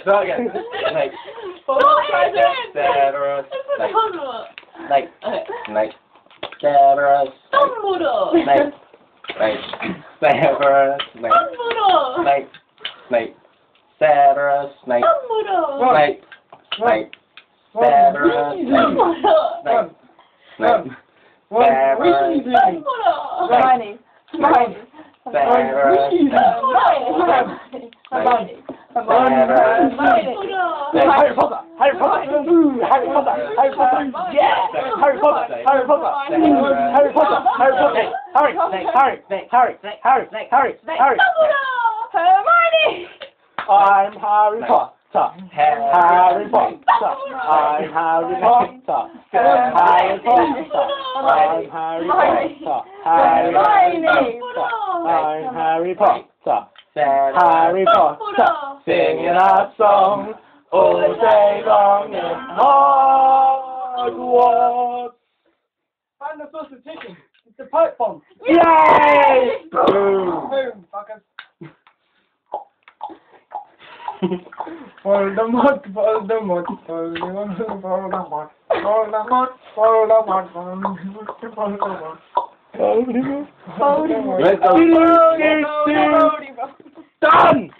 start again. Snake. Cerberus. Snake. Snake. Cerberus. Snake. Snake. Cerberus. Snake. Snake. Snake. Cerberus. Snake. Snake. Snake. Cerberus. Snake. Snake. Snake. Cerberus. Hermione. Hermione. Cerberus. Harry Potter. Harry Potter. Harry Potter. Harry Potter. Yeah. Harry Potter. Harry Potter. Harry Potter. Harry Potter. Harry. Harry. Harry. Harry. Harry. Harry. Hermione. I'm Harry Potter. Harry Potter. I'm Harry Potter. Harry Potter. I'm Harry Potter. Harry Potter. I'm Harry Potter. Harry Potter. Singing a song all day long in Hogwarts. I'm the first to take it. It's the pipe bomb. Yay! Boom! Boom, fuckers. Voldemort, Voldemort, Voldemort, Voldemort, Voldemort, Voldemort, Voldemort, Voldemort, Let's go. Done!